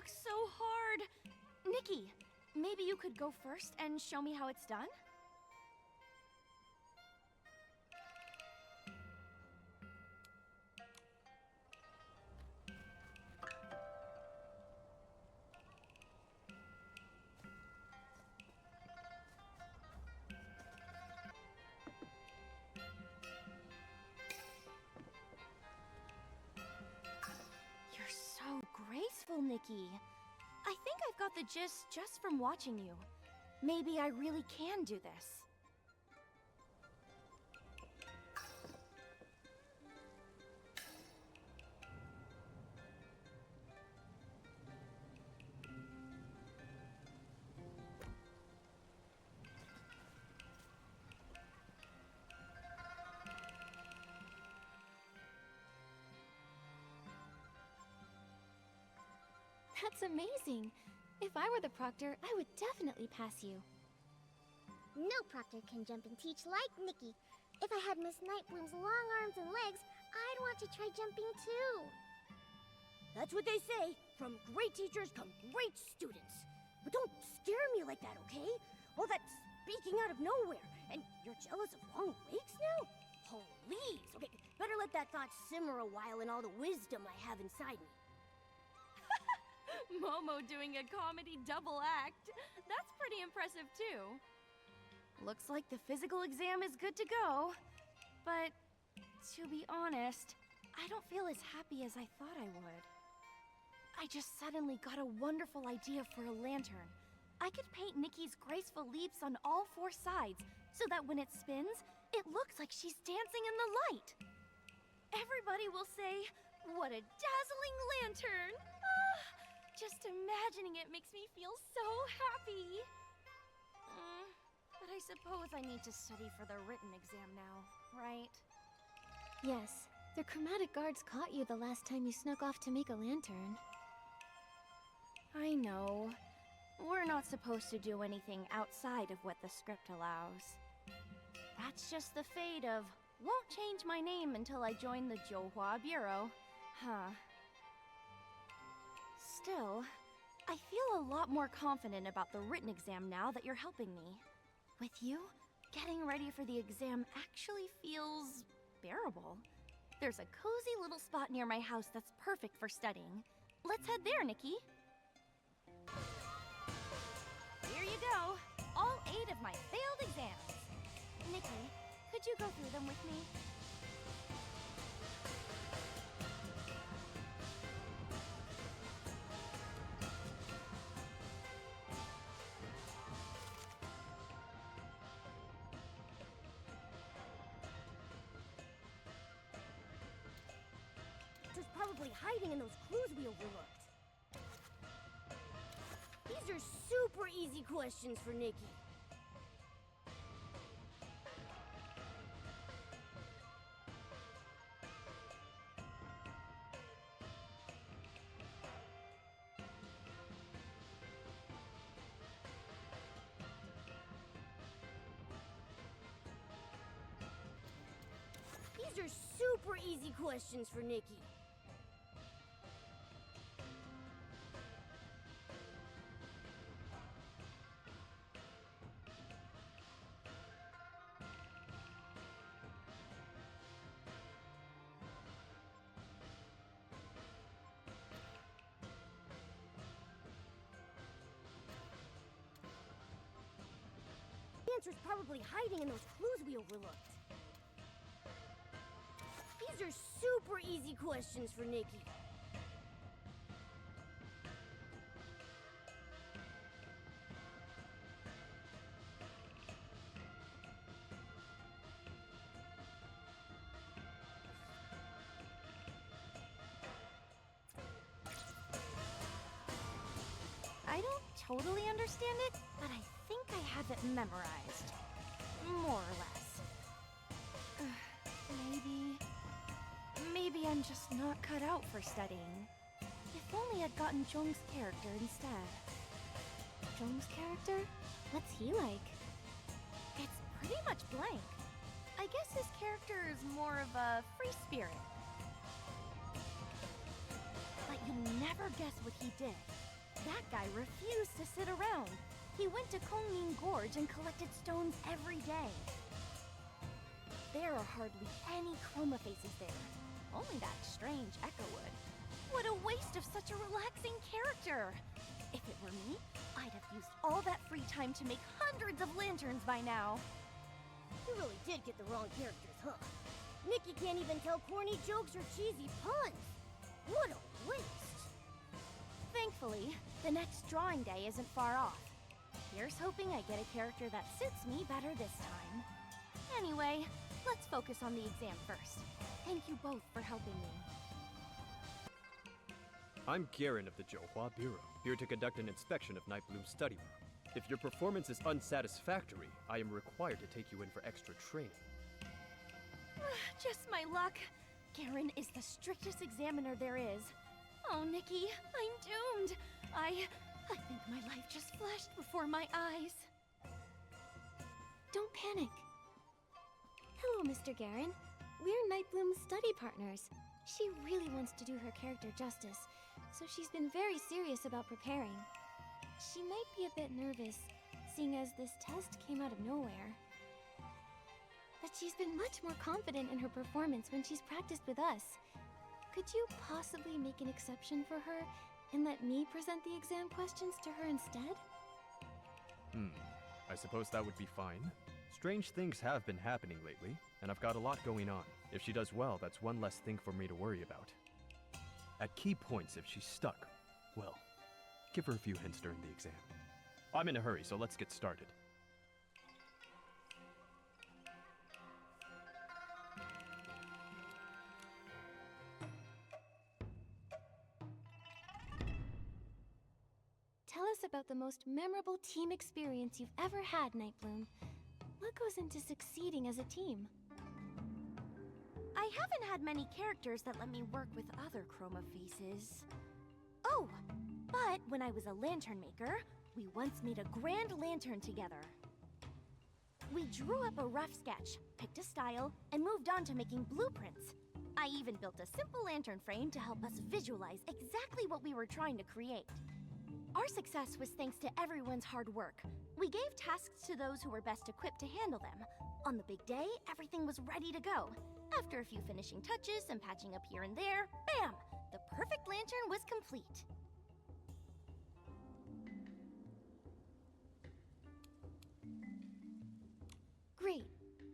looks so hard. Nikki, maybe you could go first and show me how it's done? You're so graceful, Nikki. I think I've got the gist just from watching you. Maybe I really can do this. That's amazing. If I were the proctor, I would definitely pass you. No proctor can jump and teach like Nikki. If I had Miss Nightbloom's long arms and legs, I'd want to try jumping too. That's what they say. From great teachers come great students. But don't scare me like that, okay? All that speaking out of nowhere. And you're jealous of long legs now? Please. Okay, better let that thought simmer a while in all the wisdom I have inside me. Momo doing a comedy double act. That's pretty impressive too. Looks like the physical exam is good to go. But to be honest, I don't feel as happy as I thought I would. I just suddenly got a wonderful idea for a lantern. I could paint Nikki's graceful leaps on all four sides so that when it spins, it looks like she's dancing in the light. Everybody will say, "What a dazzling lantern!" Just imagining it makes me feel so happy. But I suppose I need to study for the written exam now, right? Yes, the chromatic guards caught you the last time you snuck off to make a lantern. I know. We're not supposed to do anything outside of what the script allows. That's just the fate of, won't change my name until I join the Johua Bureau. Huh. Still, I feel a lot more confident about the written exam now that you're helping me. With you, getting ready for the exam actually feels bearable. There's a cozy little spot near my house that's perfect for studying. Let's head there, Nikki. Here you go. All 8 of my failed exams. Nikki, could you go through them with me? Just probably hiding in those clues we overlooked. These are super easy questions for Nikki. These are super easy questions for Nikki. The answer's probably hiding in those clues we overlooked. These are super easy questions for Nikki. I don't totally understand it, but I think I have it memorized. More or less. Maybe I'm just not cut out for studying. If only I'd gotten Jung's character instead. Jung's character? What's he like? It's pretty much blank. I guess his character is more of a free spirit. But you'll never guess what he did. That guy refused to sit around. He went to Kongming Gorge and collected stones every day. There are hardly any chroma faces there. Only that strange Echowood. What a waste of such a relaxing character! If it were me, I'd have used all that free time to make hundreds of lanterns by now. You really did get the wrong characters, huh? Nikki can't even tell corny jokes or cheesy puns. What a waste! Thankfully, the next drawing day isn't far off. Here's hoping I get a character that suits me better this time. Anyway, let's focus on the exam first. Thank you both for helping me. I'm Garen of the Johua Bureau, here to conduct an inspection of Nightbloom's study room. If your performance is unsatisfactory, I am required to take you in for extra training. Just my luck. Garen is the strictest examiner there is. Oh, Nikki, I'm doomed. I think my life just flashed before my eyes. Don't panic. Hello, Mr. Garen. We're Nightbloom's study partners. She really wants to do her character justice, so she's been very serious about preparing. She might be a bit nervous, seeing as this test came out of nowhere. But she's been much more confident in her performance when she's practiced with us. Could you possibly make an exception for her and let me present the exam questions to her instead? I suppose that would be fine. Strange things have been happening lately, and I've got a lot going on. If she does well, that's one less thing for me to worry about. At key points, if she's stuck, well, give her a few hints during the exam. I'm in a hurry, so let's get started. Tell us about the most memorable team experience you've ever had, Nightbloom. What goes into succeeding as a team? I haven't had many characters that let me work with other chroma faces. Oh, but when I was a lantern maker, we once made a grand lantern together. We drew up a rough sketch, picked a style, and moved on to making blueprints. I even built a simple lantern frame to help us visualize exactly what we were trying to create. Our success was thanks to everyone's hard work. We gave tasks to those who were best equipped to handle them. On the big day, everything was ready to go. After a few finishing touches and patching up here and there, bam! The perfect lantern was complete. Great!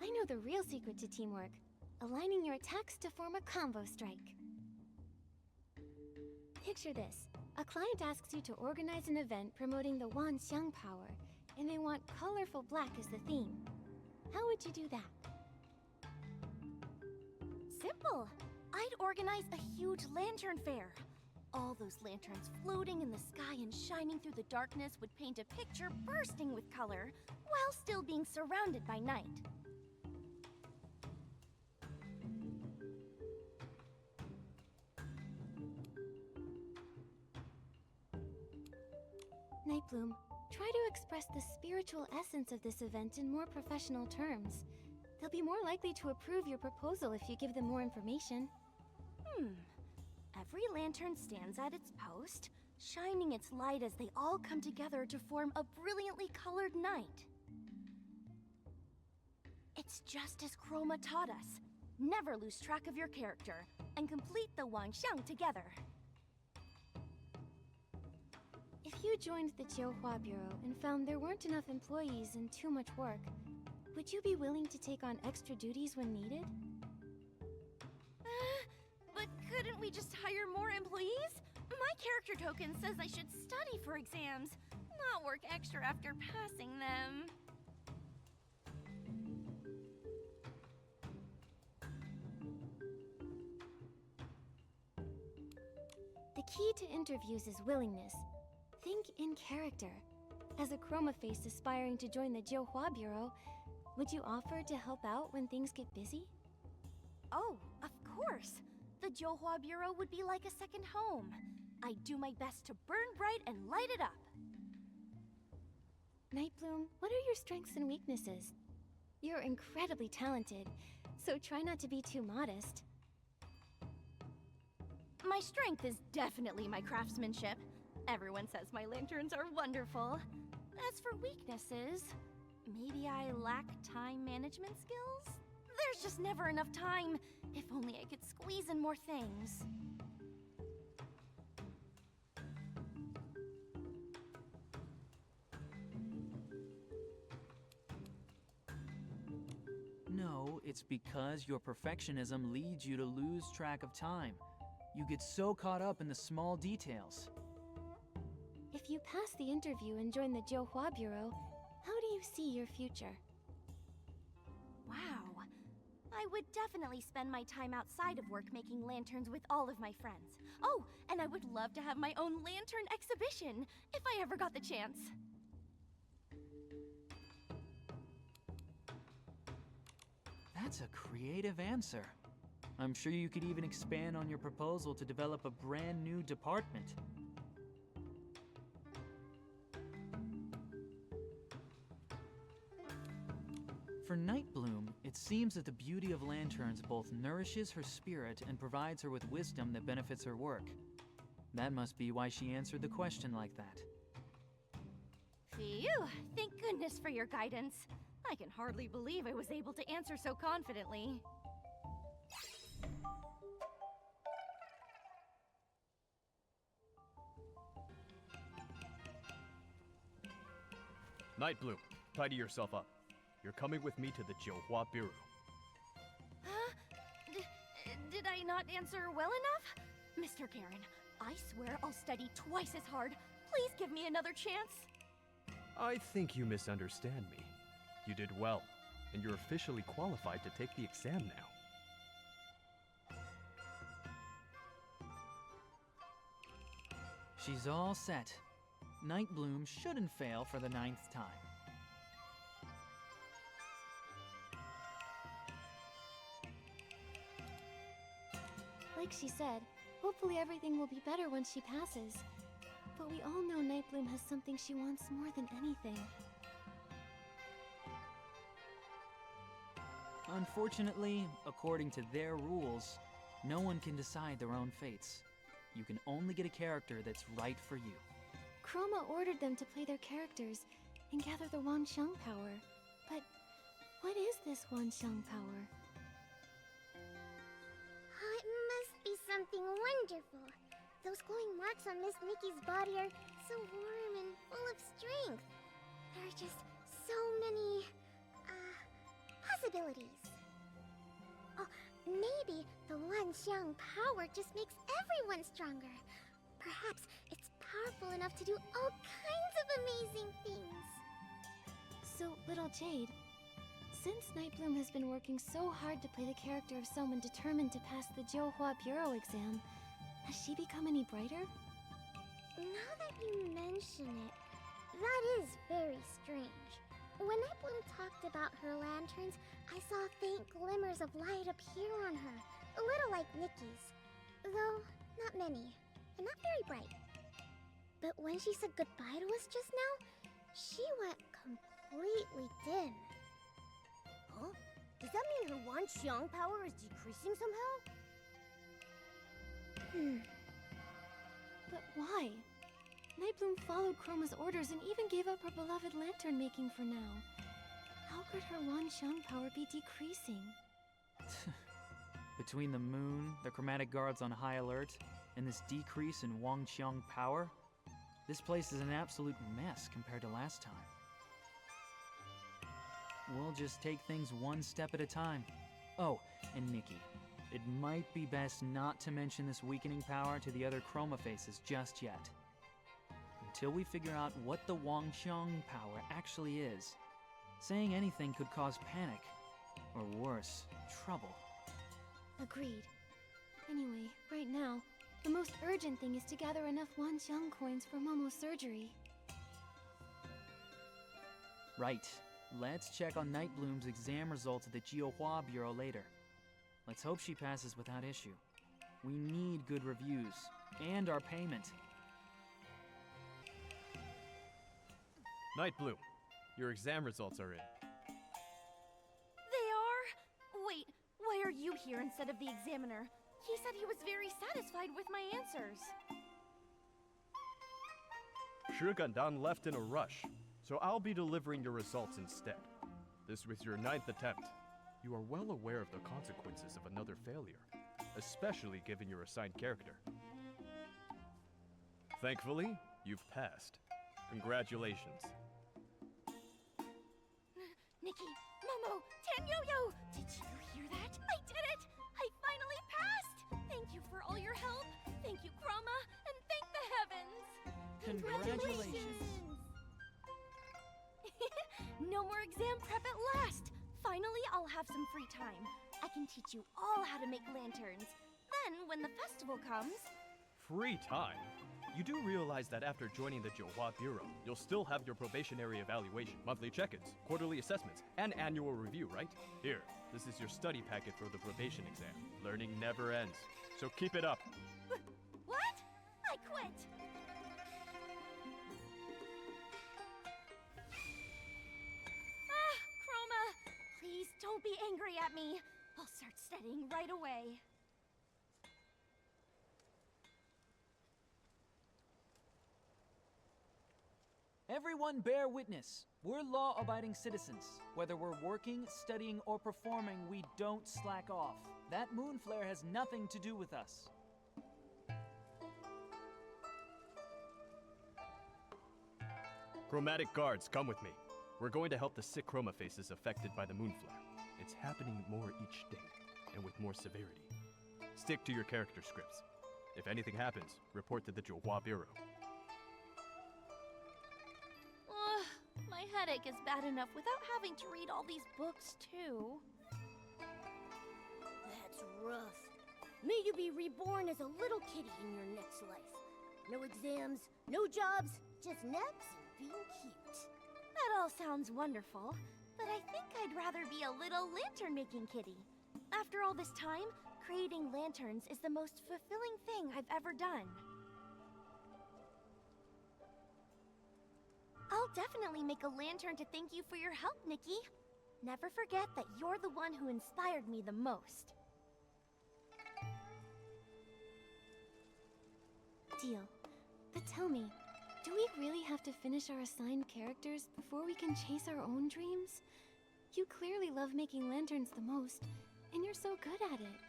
I know the real secret to teamwork. Aligning your attacks to form a combo strike. Picture this. A client asks you to organize an event promoting the Wanxiang power, and they want colorful black as the theme. How would you do that? Simple. I'd organize a huge lantern fair. All those lanterns floating in the sky and shining through the darkness would paint a picture bursting with color, while still being surrounded by night. Nightbloom, try to express the spiritual essence of this event in more professional terms. They'll be more likely to approve your proposal if you give them more information. Every lantern stands at its post, shining its light as they all come together to form a brilliantly colored night. It's just as Chroma taught us. Never lose track of your character, and complete the Wanxiang together. If you joined the Johua Bureau and found there weren't enough employees and too much work, would you be willing to take on extra duties when needed? But couldn't we just hire more employees? My character token says I should study for exams, not work extra after passing them. The key to interviews is willingness. Think in character. As a chroma face aspiring to join the Johua Bureau, would you offer to help out when things get busy? Oh, of course. The Johua Bureau would be like a second home. I'd do my best to burn bright and light it up. Nightbloom, what are your strengths and weaknesses? You're incredibly talented, so try not to be too modest. My strength is definitely my craftsmanship. Everyone says my lanterns are wonderful. As for weaknesses, maybe I lack time management skills? There's just never enough time. If only I could squeeze in more things. No, it's because your perfectionism leads you to lose track of time. You get so caught up in the small details. If you pass the interview and join the Johua Bureau, how do you see your future? Wow. I would definitely spend my time outside of work making lanterns with all of my friends. Oh, and I would love to have my own lantern exhibition, if I ever got the chance. That's a creative answer. I'm sure you could even expand on your proposal to develop a brand new department. For Nightbloom, it seems that the beauty of lanterns both nourishes her spirit and provides her with wisdom that benefits her work. That must be why she answered the question like that. Phew, thank goodness for your guidance. I can hardly believe I was able to answer so confidently. Nightbloom, tidy yourself up. You're coming with me to the Johua Bureau. Huh? Did I not answer well enough? Mr. Garen, I swear I'll study twice as hard. Please give me another chance. I think you misunderstand me. You did well, and you're officially qualified to take the exam now. She's all set. Nightbloom shouldn't fail for the 9th time. Like she said, hopefully everything will be better once she passes. But we all know Nightbloom has something she wants more than anything. Unfortunately, according to their rules, no one can decide their own fates. You can only get a character that's right for you. Chroma ordered them to play their characters and gather the Wanxiang power. But what is this Wanxiang power? Oh, it must be something wonderful. Those glowing marks on Miss Nikki's body are so warm and full of strength. There are just so many, possibilities. Oh, maybe the Wanxiang power just makes everyone stronger. Perhaps it's powerful enough to do all kinds of amazing things. So, little Jade, since Nightbloom has been working so hard to play the character of someone determined to pass the Johua Bureau exam, has she become any brighter? Now that you mention it, that is very strange. When Nightbloom talked about her lanterns, I saw faint glimmers of light appear on her, a little like Nikki's, though not many, and not very bright. But when she said goodbye to us just now, she went completely dim. Huh? Does that mean her Wanxiang power is decreasing somehow? But why? Nightbloom followed Chroma's orders and even gave up her beloved lantern making for now. How could her Wanxiang power be decreasing? Between the moon, the chromatic guards on high alert, and this decrease in Wanxiang power, this place is an absolute mess compared to last time. We'll just take things one step at a time. Oh, and Nikki, it might be best not to mention this weakening power to the other Chroma faces just yet. Until we figure out what the Wanxiang power actually is, saying anything could cause panic, or worse, trouble. Agreed. Anyway, right now, the most urgent thing is to gather enough Wanxiang coins for Momo's surgery. Right. Let's check on Nightbloom's exam results at the Johua Bureau later. Let's hope she passes without issue. We need good reviews, and our payment. Nightbloom, your exam results are in. They are? Wait, why are you here instead of the examiner? He said he was very satisfied with my answers. Dan left in a rush, so I'll be delivering your results instead. This was your 9th attempt. You are well aware of the consequences of another failure, especially given your assigned character. Thankfully, you've passed. Congratulations. Nikki, Momo, Tanyo-yo! Did you hear that? I did it! I finally passed! Thank you for all your help. Thank you, Chroma, and thank the heavens! Congratulations. No more exam prep at last! Finally, I'll have some free time. I can teach you all how to make lanterns. Then, when the festival comes... Free time? You do realize that after joining the Johua Bureau, you'll still have your probationary evaluation, monthly check-ins, quarterly assessments, and annual review, right? Here, this is your study packet for the probation exam. Learning never ends, so keep it up. What? I quit! Chroma! Please don't be angry at me. I'll start studying right away. Everyone bear witness. We're law-abiding citizens. Whether we're working, studying, or performing, we don't slack off. That moon flare has nothing to do with us. Chromatic guards, come with me. We're going to help the sick chroma faces affected by the moon flare. It's happening more each day, and with more severity. Stick to your character scripts. If anything happens, report to the Johua Bureau. My headache is bad enough without having to read all these books, too. That's rough. May you be reborn as a little kitty in your next life. No exams, no jobs, just naps and being cute. That all sounds wonderful, but I think I'd rather be a little lantern-making kitty. After all this time, creating lanterns is the most fulfilling thing I've ever done. I'll definitely make a lantern to thank you for your help, Nikki. Never forget that you're the one who inspired me the most. Deal. But tell me, do we really have to finish our assigned characters before we can chase our own dreams? You clearly love making lanterns the most, and you're so good at it.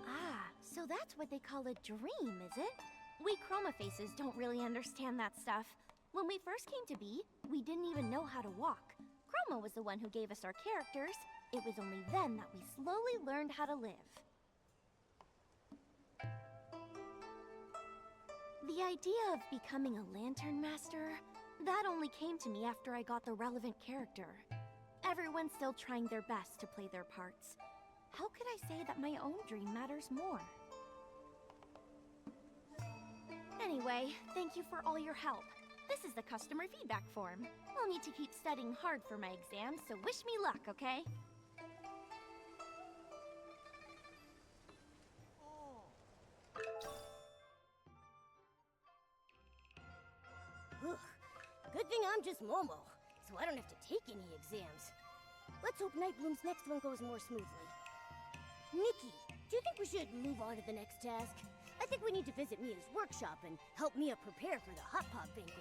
Ah, so that's what they call a dream, is it? We chroma faces don't really understand that stuff. When we first came to be, we didn't even know how to walk. Chroma was the one who gave us our characters. It was only then that we slowly learned how to live. The idea of becoming a lantern master, that only came to me after I got the relevant character. Everyone's still trying their best to play their parts. How could I say that my own dream matters more? Anyway, thank you for all your help. This is the customer feedback form. I'll need to keep studying hard for my exams, so wish me luck, okay? Ugh. Good thing I'm just Momo, so I don't have to take any exams. Let's hope Nightbloom's next one goes more smoothly. Nikki, do you think we should move on to the next task? I think we need to visit Mia's workshop and help Mia prepare for the Hot Pot banquet.